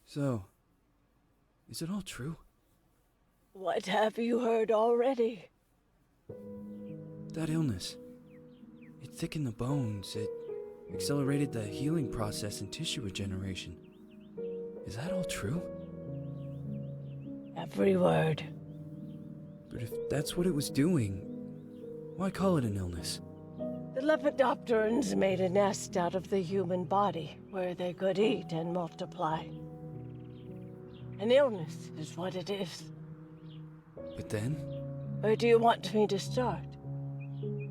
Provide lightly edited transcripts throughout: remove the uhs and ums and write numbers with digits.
So, is it all true? What have you heard already? That illness. It thickened the bones. It accelerated the healing process and tissue regeneration. Is that all true? Every word. But if that's what it was doing, why call it an illness? The lepidopterans made a nest out of the human body where they could eat and multiply. An illness is what it is. But then, Where do you want me to start?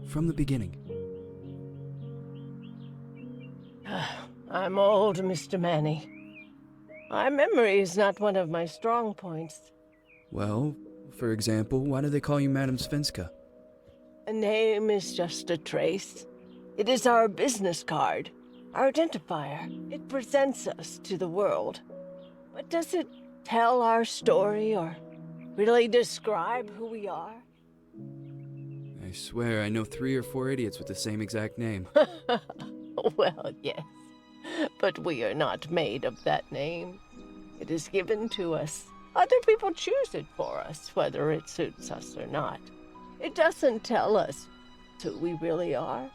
from the beginning. I'm old, Mr. Manny. My memory is not one of my strong points. Well, for example, why do they call you Madame Svenska? A name is just a trace. It is our business card, our identifier. It presents us to the world. But does it tell our story or really describe who we are? I swear I know 3 or 4 idiots with the same exact name. Well, yes. But we are not made of that name. It is given to us. Other people choose it for us, whether it suits us or not. It doesn't tell us who we really are.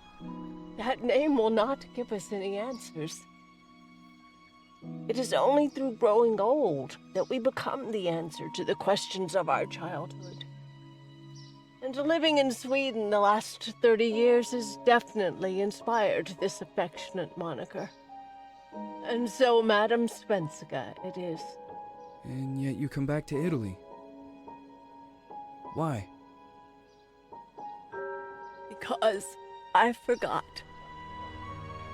That name will not give us any answers. It is only through growing old that we become the answer to the questions of our childhood. And living in Sweden the last 30 years has definitely inspired this affectionate moniker. And so, Madame Svenska it is. And yet you come back to Italy. Why? Because I forgot.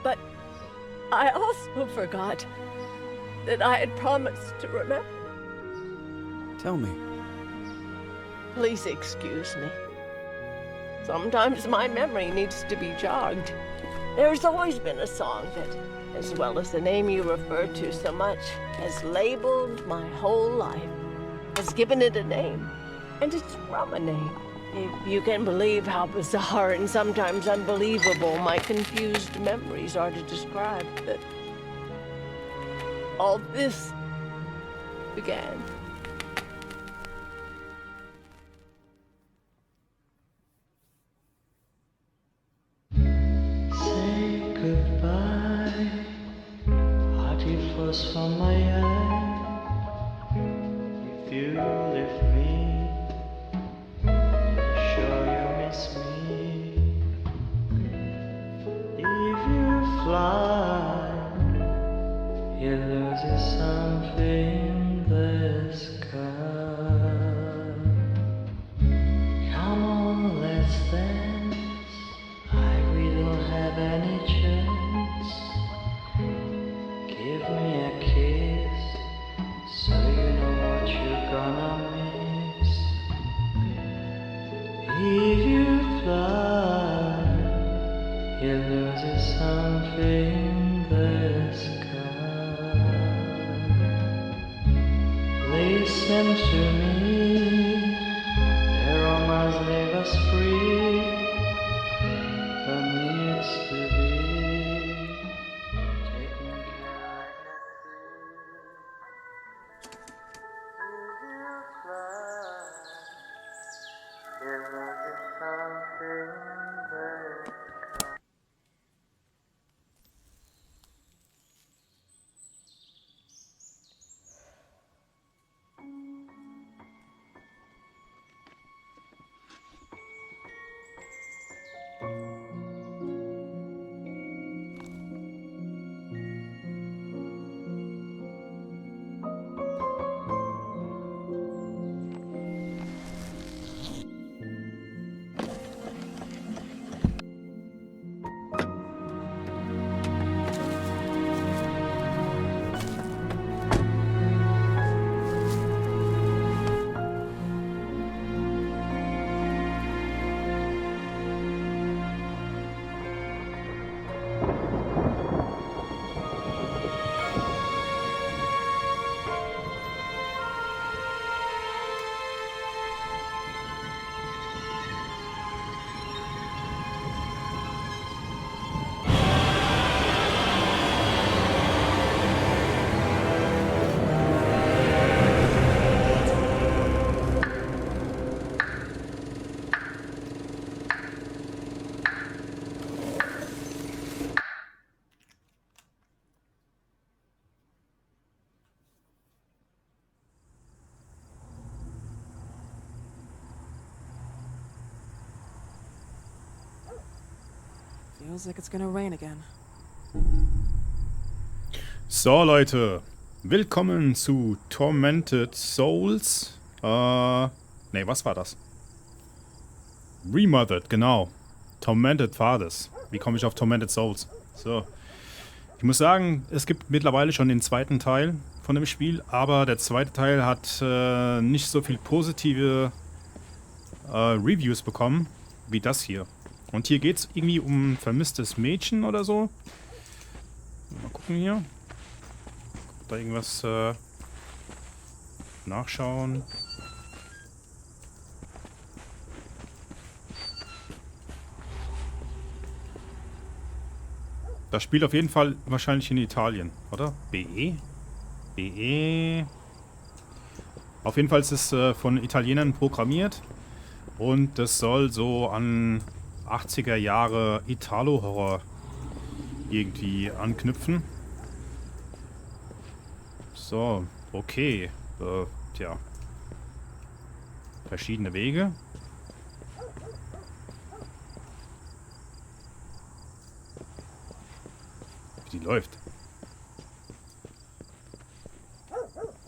But I also forgot that I had promised to remember. Tell me. Please excuse me. Sometimes my memory needs to be jogged. There's always been a song that, as well as the name you refer to so much, has labeled my whole life, has given it a name, and it's from a name. If you can believe how bizarre and sometimes unbelievable my confused memories are to describe that all this began. Say goodbye, hearty frost from my eye. If you leave me, sure you miss me. If you fly, you lose something in the sky. Come on, let's dance. We don't have any chance. Give me a kiss, so you know what you're gonna miss. If you fly, you lose something in the sky. Listen to me, the romance leave us free. There needs to be taken care of. Feels like it's gonna rain again. So Leute, willkommen zu Tormented Souls. Was war das? Remothered, genau. Tormented war das. Wie komme ich auf Tormented Souls? So. Ich muss sagen, es gibt mittlerweile schon den zweiten Teil von dem Spiel, aber der zweite Teil hat nicht so viel positive Reviews bekommen wie das hier. Und hier geht es irgendwie um ein vermisstes Mädchen oder so. Mal gucken hier. Da irgendwas nachschauen. Das spielt auf jeden Fall wahrscheinlich in Italien, oder? BE? BE. Auf jeden Fall ist es von Italienern programmiert. Und das soll so an 80er Jahre Italo-Horror irgendwie anknüpfen. So, okay. Tja. Verschiedene Wege. Wie die läuft.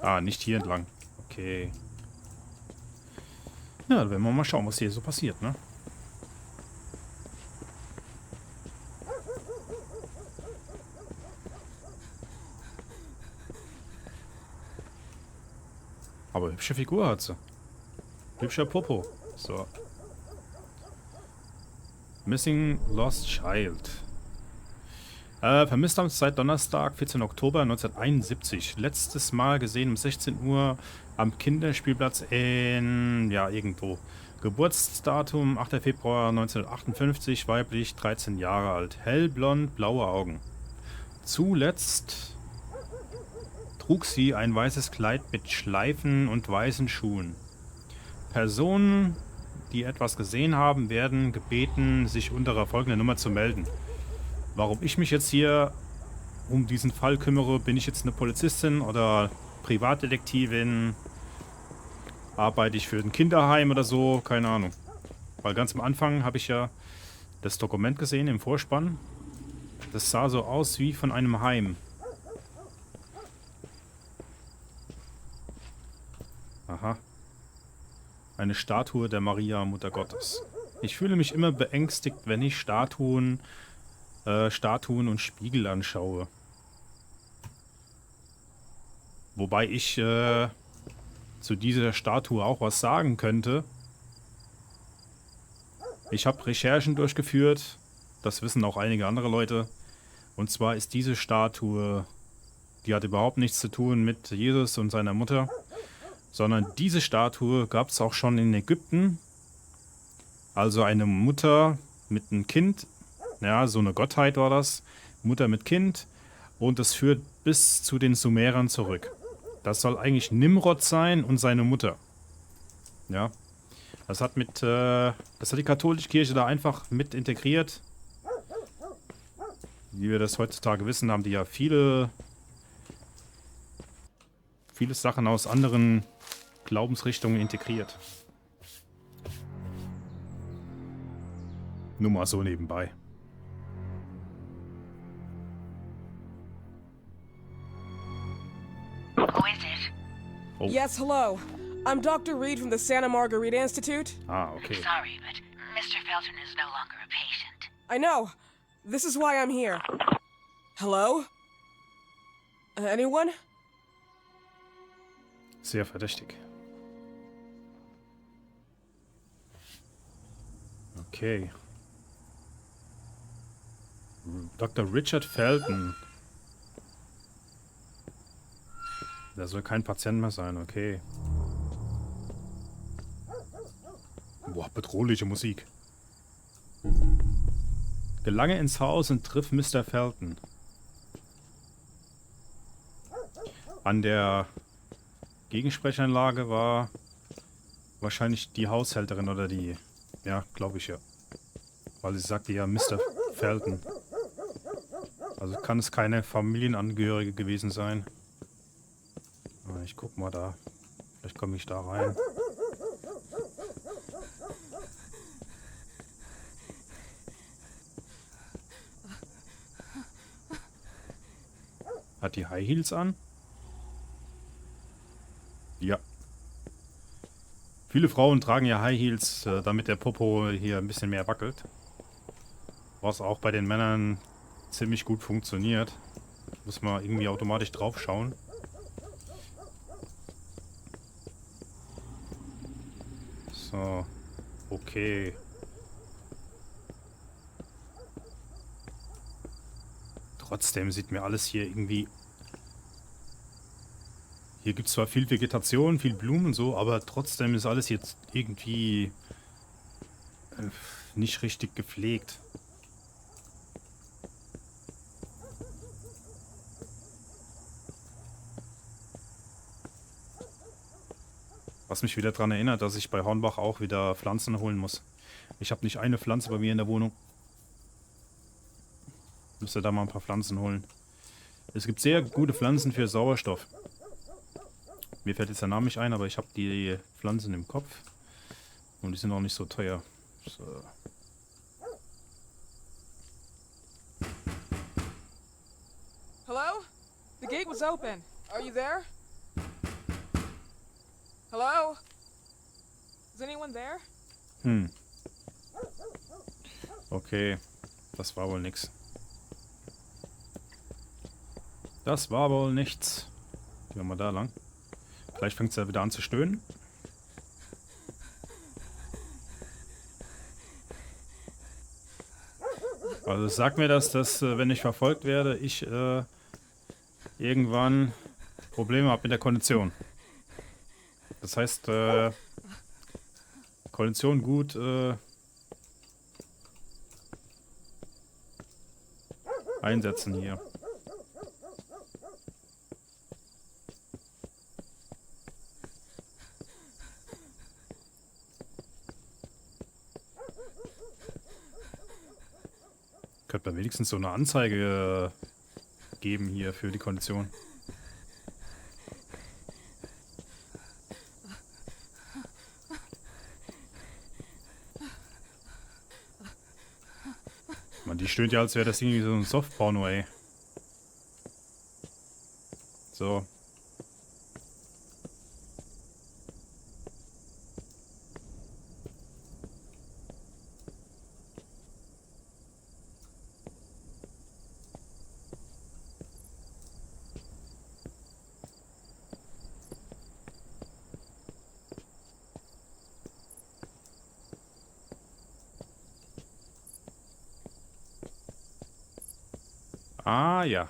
Ah, nicht hier entlang. Okay. Ja, dann werden wir mal schauen, was hier so passiert, ne? Aber hübsche Figur hat sie. Hübscher Popo. So. Missing Lost Child. Vermisst haben seit Donnerstag, 14. Oktober 1971. Letztes Mal gesehen um 16 Uhr am Kinderspielplatz in, ja, irgendwo. Geburtsdatum 8. Februar 1958, weiblich, 13 Jahre alt. Hellblond, blaue Augen. Zuletzt trug sie ein weißes Kleid mit Schleifen und weißen Schuhen. Personen, die etwas gesehen haben, werden gebeten, sich unter folgender Nummer zu melden. Warum ich mich jetzt hier um diesen Fall kümmere, bin ich jetzt eine Polizistin oder Privatdetektivin? Arbeite ich für ein Kinderheim oder so? Keine Ahnung. Weil ganz am Anfang habe ich ja das Dokument gesehen im Vorspann. Das sah so aus wie von einem Heim. Aha. Eine Statue der Maria, Mutter Gottes. Ich fühle mich immer beängstigt, wenn ich Statuen und Spiegel anschaue. Wobei ich zu dieser Statue auch was sagen könnte. Ich habe Recherchen durchgeführt. Das wissen auch einige andere Leute. Und zwar ist diese Statue, die hat überhaupt nichts zu tun mit Jesus und seiner Mutter. Sondern diese Statue gab es auch schon in Ägypten. Also eine Mutter mit einem Kind. Ja, so eine Gottheit war das. Mutter mit Kind. Und das führt bis zu den Sumerern zurück. Das soll eigentlich Nimrod sein und seine Mutter. Ja. Das hat die katholische Kirche da einfach mit integriert. Wie wir das heutzutage wissen, haben die ja viele Sachen aus anderen Glaubensrichtungen integriert. Nur mal so nebenbei. Who is it? Oh. Yes, hello. I'm Dr. Reed from the Santa Margarita Institute. Ah, okay. Sorry, but Mr. Felton is no longer a patient. I know. This is why I'm here. Hello? Anyone? Sehr verdächtig. Okay. Dr. Richard Felton. Der soll kein Patient mehr sein, okay. Boah, bedrohliche Musik. Gelange ins Haus und triff Mr. Felton. An der Gegensprechanlage war wahrscheinlich die Haushälterin oder die... Ja, glaube ich ja. Weil sie sagte ja Mr. Felton. Also kann es keine Familienangehörige gewesen sein. Ich guck mal da. Vielleicht komme ich da rein. Hat die High Heels an? Ja. Viele Frauen tragen ja High Heels, damit der Popo hier ein bisschen mehr wackelt. Was auch bei den Männern ziemlich gut funktioniert. Muss man irgendwie automatisch drauf schauen. So. Okay. Trotzdem sieht mir alles hier irgendwie... Hier gibt es zwar viel Vegetation, viel Blumen und so, aber trotzdem ist alles jetzt irgendwie nicht richtig gepflegt. Was mich wieder daran erinnert, dass ich bei Hornbach auch wieder Pflanzen holen muss. Ich habe nicht eine Pflanze bei mir in der Wohnung. Müsste da mal ein paar Pflanzen holen. Es gibt sehr gute Pflanzen für Sauerstoff. Mir fällt jetzt der Name nicht ein, aber ich habe die Pflanzen im Kopf. Und die sind auch nicht so teuer. So. Hello? The gate was open. Are you there? Hello? Is anyone there? Okay. Das war wohl nix. Das war wohl nichts. Gehen wir mal da lang. Vielleicht fängt es ja wieder an zu stöhnen. Also sag mir, dass wenn ich verfolgt werde, ich irgendwann Probleme habe mit der Kondition. Das heißt, Kondition gut einsetzen hier. Könnte man wenigstens so eine Anzeige geben hier für die Kondition. Man, die stöhnt ja, als wäre das irgendwie so ein Softporno, ey. So. Ah, ja.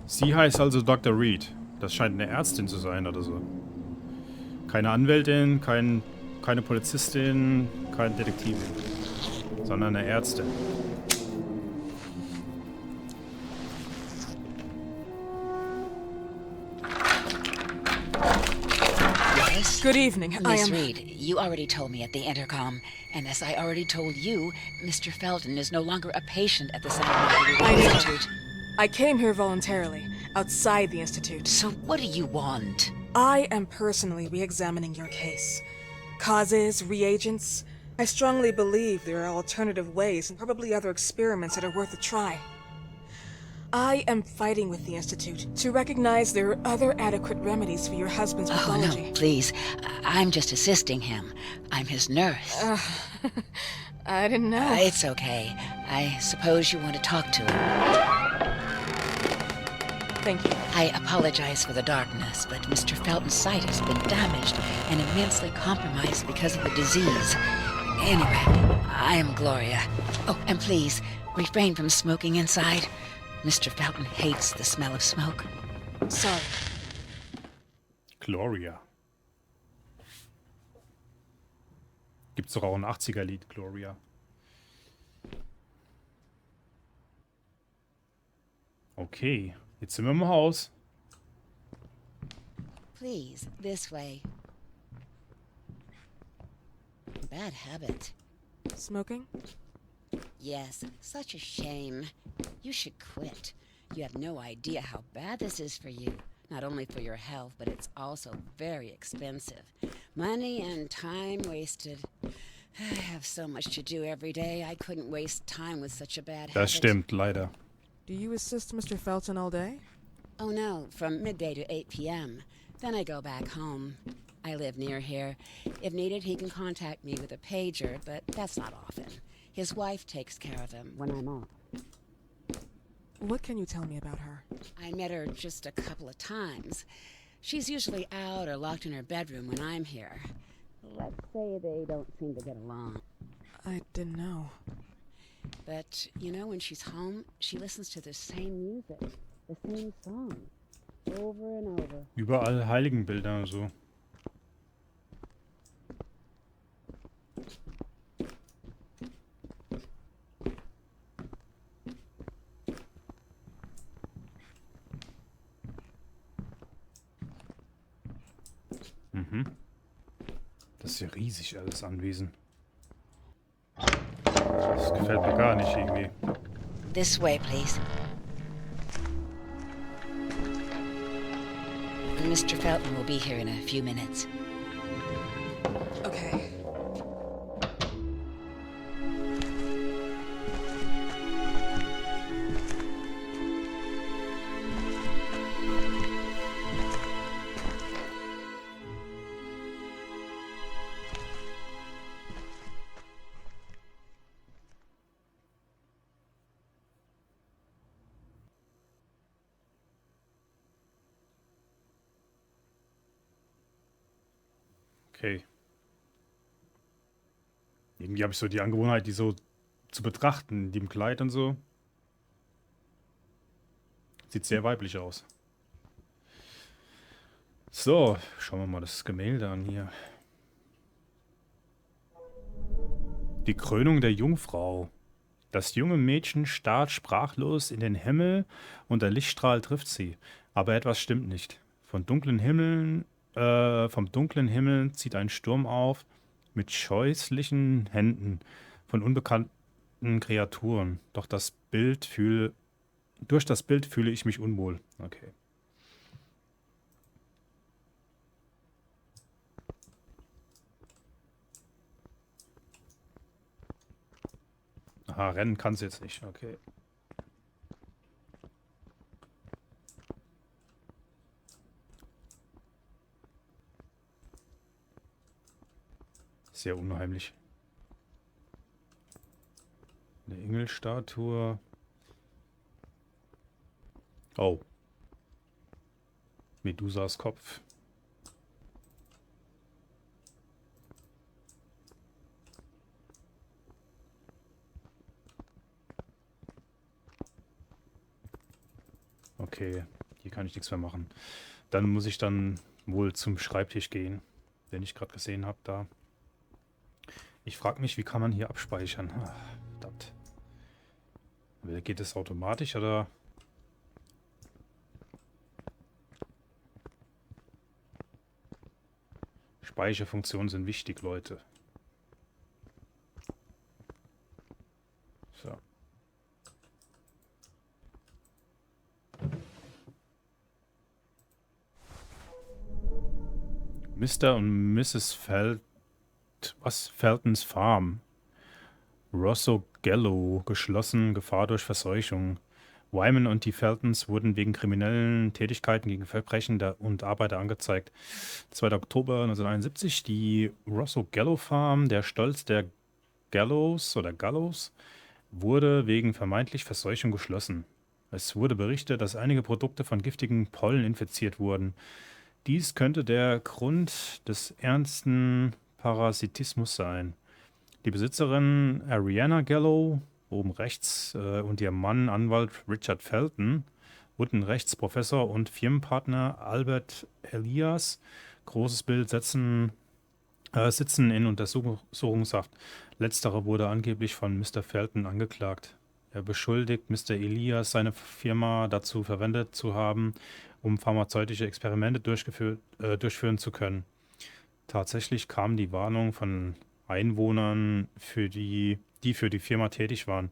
Sie heißt also Dr. Reed. Das scheint eine Ärztin zu sein oder so. Keine Anwältin, keine Polizistin, keine Detektivin. Sondern eine Ärztin. Good evening. Miss Reed, you already told me at the intercom, and as I already told you, Mr. Felton is no longer a patient at the Scientific Institute. I came here voluntarily, outside the Institute. So what do you want? I am personally re-examining your case. Causes, reagents. I strongly believe there are alternative ways and probably other experiments that are worth a try. I am fighting with the Institute to recognize there are other adequate remedies for your husband's pathology. Oh, no, please. I'm just assisting him. I'm his nurse. I didn't know. It's okay. I suppose you want to talk to him. Thank you. I apologize for the darkness, but Mr. Felton's sight has been damaged and immensely compromised because of the disease. Anyway, I am Gloria. Oh, and please, refrain from smoking inside. Mr. Felton hates the smell of smoke. Sorry. Gloria. Gibt's doch auch ein 80er-Lied, Gloria. Okay, jetzt sind wir im Haus. Please, this way. Bad habit. Smoking? Yes, such a shame. You should quit. You have no idea how bad this is for you. not only for your health, but it's also very expensive. Money and time wasted. I have so much to do every day. I couldn't waste time with such a bad habit. Das stimmt, leider. Do you assist Mr. Felton all day? Oh no, from midday to 8 p.m. Then I go back home. I live near here. If needed, he can contact me with a pager, but that's not often. His wife takes care of him when I'm off. What can you tell me about her? I met her just a couple of times. She's usually out or locked in her bedroom when I'm here. Let's say they don't seem to get along. I didn't know. But, you know, when she's home, she listens to the same music, the same song, over and over. Überall Heiligenbilder und so. Das ist ja riesig, alles Anwesen. Das gefällt mir gar nicht irgendwie. This way, please. Mr. Felton will be here in a few minutes. Okay. Okay. Irgendwie habe ich so die Angewohnheit, die so zu betrachten, die im Kleid und so. Sieht sehr weiblich aus. So, schauen wir mal das Gemälde an hier. Die Krönung der Jungfrau. Das junge Mädchen starrt sprachlos in den Himmel und der Lichtstrahl trifft sie. Aber etwas stimmt nicht. Vom dunklen Himmel zieht ein Sturm auf mit scheußlichen Händen von unbekannten Kreaturen. Durch das Bild fühle ich mich unwohl. Okay. Aha, rennen kann sie jetzt nicht. Okay. Sehr unheimlich. Eine Engelstatue. Oh. Medusas Kopf. Okay, hier kann ich nichts mehr machen. Dann muss ich dann wohl zum Schreibtisch gehen, den ich gerade gesehen habe da. Ich frage mich, wie kann man hier abspeichern? Ach, verdammt. Geht es automatisch oder? Speicherfunktionen sind wichtig, Leute. So. Mr. und Mrs. Feltons Farm. Rosso Gallo, geschlossen, Gefahr durch Verseuchung. Wyman und die Feltons wurden wegen kriminellen Tätigkeiten gegen Verbrechen und Arbeiter angezeigt. 2. Oktober 1971, die Rosso Gallo Farm, der Stolz der Gallows, wurde wegen vermeintlich Verseuchung geschlossen. Es wurde berichtet, dass einige Produkte von giftigen Pollen infiziert wurden. Dies könnte der Grund des ernsten Parasitismus sein. Die Besitzerin Ariana Gallo, oben rechts, und ihr Mann, Anwalt Richard Felton, unten rechts Professor und Firmenpartner Albert Elias, großes Bild, sitzen in Untersuchungshaft. Letzterer wurde angeblich von Mr. Felton angeklagt. Er beschuldigt Mr. Elias, seine Firma dazu verwendet zu haben, um pharmazeutische Experimente durchführen zu können. Tatsächlich kam die Warnung von Einwohnern, die für die Firma tätig waren,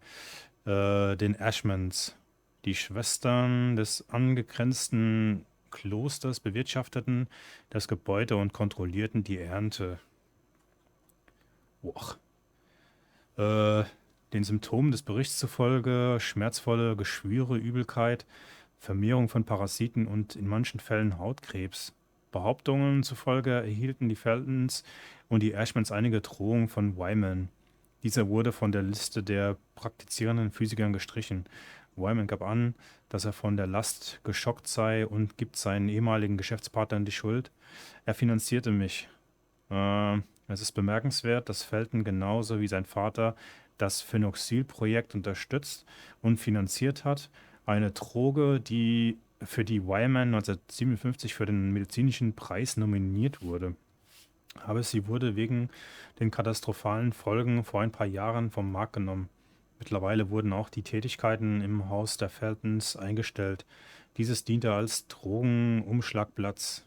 den Ashmans. Die Schwestern des angegrenzten Klosters bewirtschafteten das Gebäude und kontrollierten die Ernte. Den Symptomen des Berichts zufolge schmerzvolle Geschwüre, Übelkeit, Vermehrung von Parasiten und in manchen Fällen Hautkrebs. Behauptungen zufolge erhielten die Feltons und die Ashmans einige Drohungen von Wyman. Dieser wurde von der Liste der praktizierenden Physikern gestrichen. Wyman gab an, dass er von der Last geschockt sei und gibt seinen ehemaligen Geschäftspartnern die Schuld. Er finanzierte mich. Es ist bemerkenswert, dass Felton genauso wie sein Vater das Phenoxyl-Projekt unterstützt und finanziert hat. Eine Droge, für die Wyman 1957 für den medizinischen Preis nominiert wurde. Aber sie wurde wegen den katastrophalen Folgen vor ein paar Jahren vom Markt genommen. Mittlerweile wurden auch die Tätigkeiten im Haus der Feltons eingestellt. Dieses diente als Drogenumschlagplatz.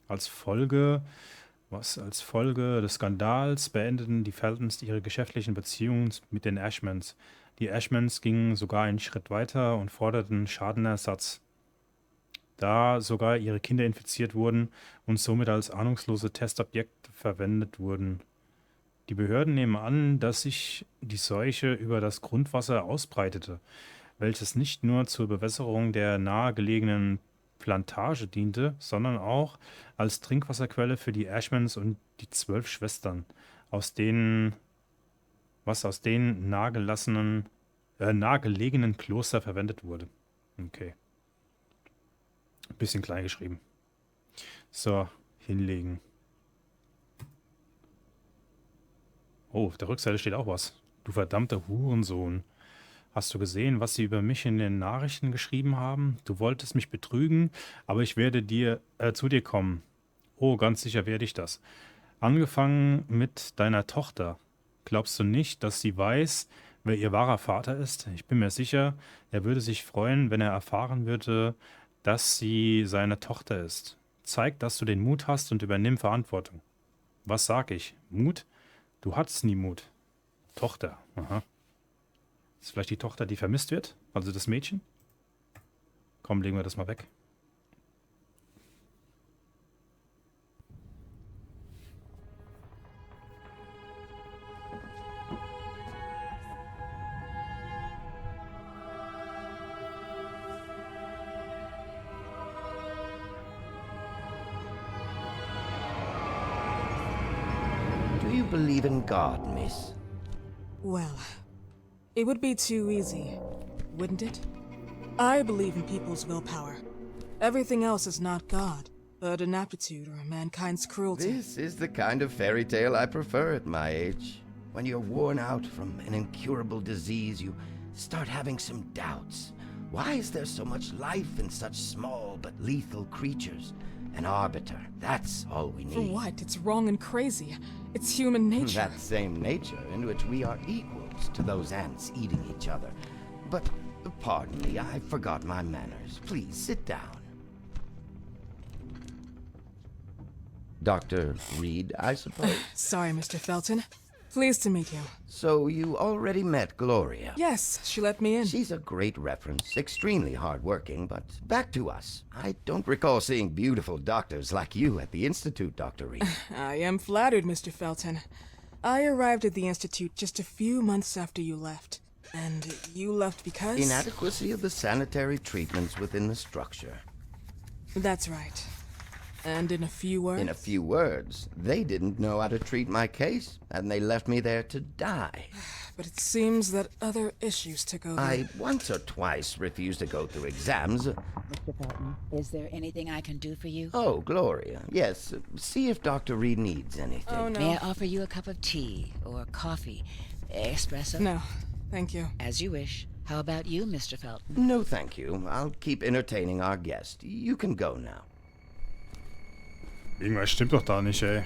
Als Folge des Skandals beendeten die Feltons ihre geschäftlichen Beziehungen mit den Ashmans. Die Ashmans gingen sogar einen Schritt weiter und forderten Schadenersatz, da sogar ihre Kinder infiziert wurden und somit als ahnungslose Testobjekte verwendet wurden. Die Behörden nehmen an, dass sich die Seuche über das Grundwasser ausbreitete, welches nicht nur zur Bewässerung der nahegelegenen Plantage diente, sondern auch als Trinkwasserquelle für die Ashmans und die 12 Schwestern, aus den nahegelegenen Kloster verwendet wurde. Okay. Ein bisschen klein geschrieben. So, hinlegen. Oh, auf der Rückseite steht auch was. Du verdammter Hurensohn. Hast du gesehen, was sie über mich in den Nachrichten geschrieben haben? Du wolltest mich betrügen, aber ich werde zu dir kommen. Oh, ganz sicher werde ich das. Angefangen mit deiner Tochter. Glaubst du nicht, dass sie weiß, wer ihr wahrer Vater ist? Ich bin mir sicher, er würde sich freuen, wenn er erfahren würde, dass sie seine Tochter ist. Zeig, dass du den Mut hast und übernimm Verantwortung. Was sag ich? Mut? Du hattest nie Mut. Tochter. Aha. Ist vielleicht die Tochter, die vermisst wird? Also das Mädchen? Komm, legen wir das mal weg. Do you believe in God, miss? Well, it would be too easy, wouldn't it? I believe in people's willpower. Everything else is not God, but an aptitude or mankind's cruelty. This is the kind of fairy tale I prefer at my age. When you're worn out from an incurable disease, you start having some doubts. Why is there so much life in such small but lethal creatures? An arbiter, that's all we need. For what? It's wrong and crazy. It's human nature. That same nature in which we are equals to those ants eating each other. But, pardon me, I forgot my manners. Please, sit down. Dr. Reed, I suppose? Sorry, Mr. Felton. Pleased to meet you. So you already met Gloria? Yes, she let me in. She's a great reference, extremely hardworking, but back to us. I don't recall seeing beautiful doctors like you at the Institute, Dr. Reed. I am flattered, Mr. Felton. I arrived at the Institute just a few months after you left. And you left because? Inadequacy of the sanitary treatments within the structure. That's right. And in a few words? In a few words, they didn't know how to treat my case, and they left me there to die. But it seems that other issues took over. I once or twice refused to go through exams. Mr. Felton, is there anything I can do for you? Oh, Gloria, yes. See if Dr. Reed needs anything. Oh, no. May I offer you a cup of tea or coffee? Espresso? No, thank you. As you wish. How about you, Mr. Felton? No, thank you. I'll keep entertaining our guest. You can go now. Irgendwas stimmt doch da nicht, ey.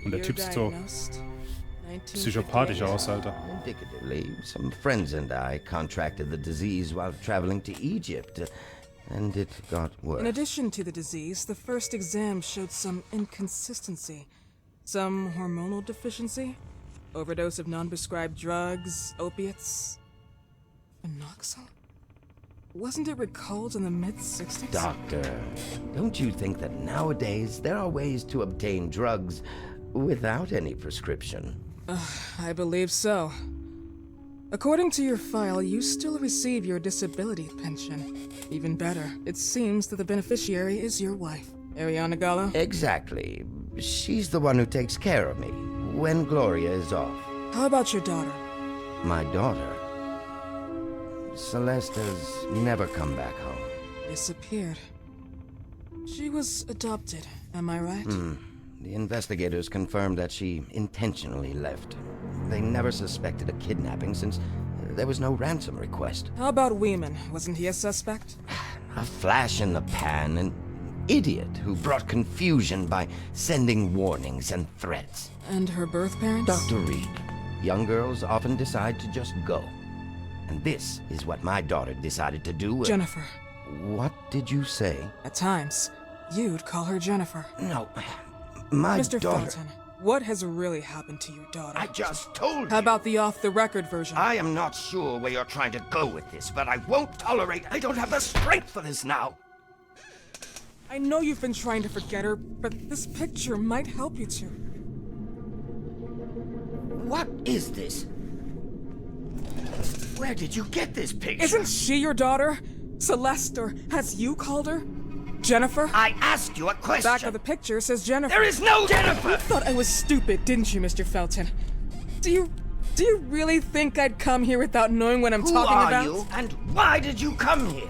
Und der You're Typ sieht so diagnosed. psychopathisch 1958. aus, Alter. Indicatively, some friends and I contracted the disease while traveling to Egypt, and it got worse. In addition to the disease, the first exam showed some inconsistency. Some hormonal deficiency, overdose of non-prescribed drugs, opiates. Phenoxyl? Wasn't it recalled in the mid-60s? Doctor, don't you think that nowadays there are ways to obtain drugs without any prescription? I believe so. According to your file, you still receive your disability pension. Even better, it seems that the beneficiary is your wife, Ariana Gallo. Exactly. She's the one who takes care of me when Gloria is off. How about your daughter? My daughter? Celeste has never come back home. Disappeared. She was adopted, am I right? The investigators confirmed that she intentionally left. They never suspected a kidnapping since there was no ransom request. How about Weeman? Wasn't he a suspect? A flash in the pan, an idiot who brought confusion by sending warnings and threats. And her birth parents? Dr. Reed, young girls often decide to just go. And this is what my daughter decided to do. Jennifer. What did you say? At times, you'd call her Jennifer. No, my Mr. daughter... Felton, what has really happened to your daughter? I just told you. How about the off-the-record version? I am not sure where you're trying to go with this, but I won't tolerate... I don't have the strength for this now. I know you've been trying to forget her, but this picture might help you to. What is this? Where did you get this picture? Isn't she your daughter? Celeste, or has you called her? Jennifer? I asked you a question. Back of the picture says Jennifer. There is no Jennifer! You thought I was stupid, didn't you, Mr. Felton? Do you really think I'd come here without knowing what I'm talking about? Who are you, and why did you come here?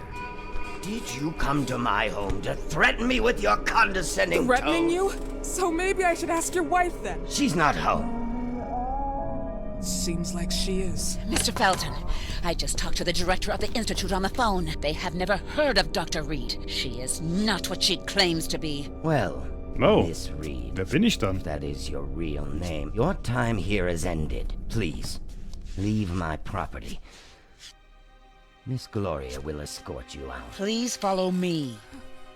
Did you come to my home to threaten me with your condescending Threatening tone? you? So maybe I should ask your wife then. She's not home. Seems like she is. Mr. Felton, I just talked to the director of the Institute on the phone. They have never heard of Dr. Reed. She is not what she claims to be. Well, Oh, Miss Reed, wer bin ich dann? if that is your real name, your time here has ended. Please, leave my property. Miss Gloria will escort you out. Please follow me.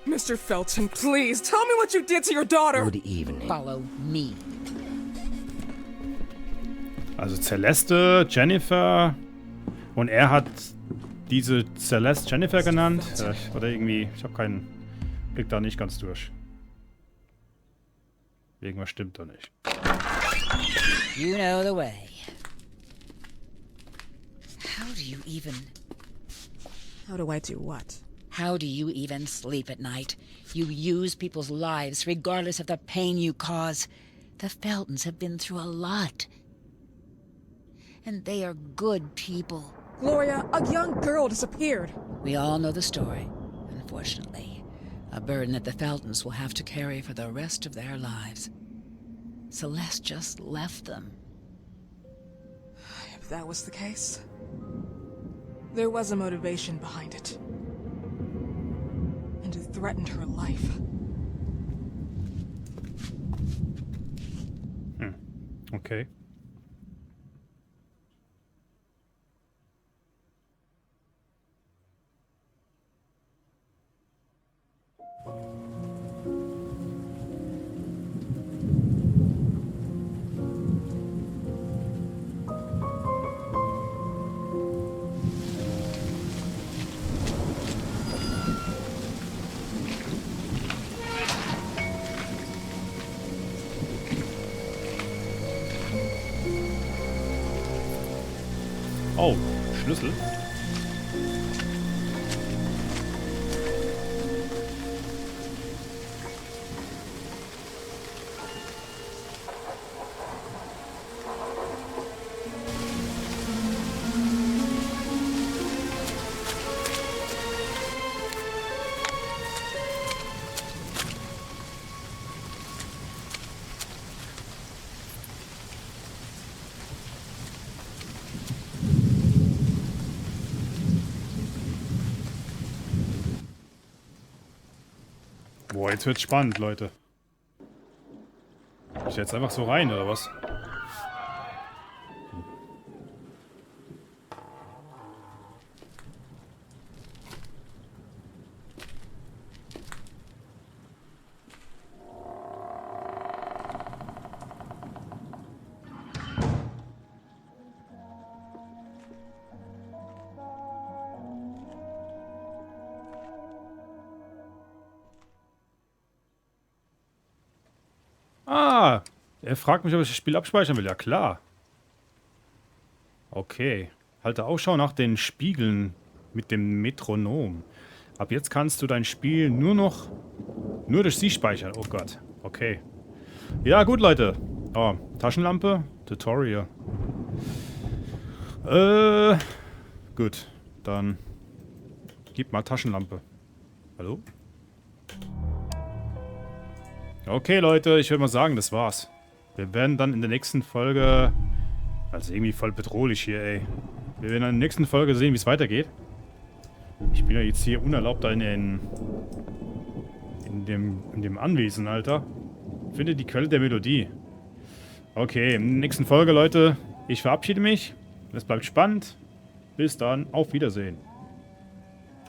Mr. Felton, please, tell me what you did to your daughter! Good evening. Follow me. Also Celeste, Jennifer und er hat diese Celeste Jennifer genannt. Oder irgendwie, ich habe keinen Blick da nicht ganz durch. Irgendwas stimmt da nicht. You know the way. How do you even... How do I do what? How do you even sleep at night? You use people's lives regardless of the pain you cause. The Feltons have been through a lot. And they are good people. Gloria, a young girl disappeared. We all know the story, unfortunately. A burden that the Feltons will have to carry for the rest of their lives. Celeste just left them. If that was the case, there was a motivation behind it. And it threatened her life. Okay. Oh, Schlüssel. Boah, jetzt wird's spannend, Leute. Ich jetzt einfach so rein, oder was? Er fragt mich, ob ich das Spiel abspeichern will. Ja, klar. Okay. Halte Ausschau nach den Spiegeln mit dem Metronom. Ab jetzt kannst du dein Spiel nur durch sie speichern. Oh Gott. Okay. Ja, gut, Leute. Oh, Taschenlampe. Tutorial. Gut. Dann gib mal Taschenlampe. Hallo? Okay, Leute. Ich würde mal sagen, das war's. Wir werden dann in der nächsten Folge... Also irgendwie voll bedrohlich hier, ey. Wir werden in der nächsten Folge sehen, wie es weitergeht. Ich bin ja jetzt hier unerlaubt in dem Anwesen, Alter. Finde die Quelle der Melodie. Okay, in der nächsten Folge, Leute. Ich verabschiede mich. Es bleibt spannend. Bis dann. Auf Wiedersehen.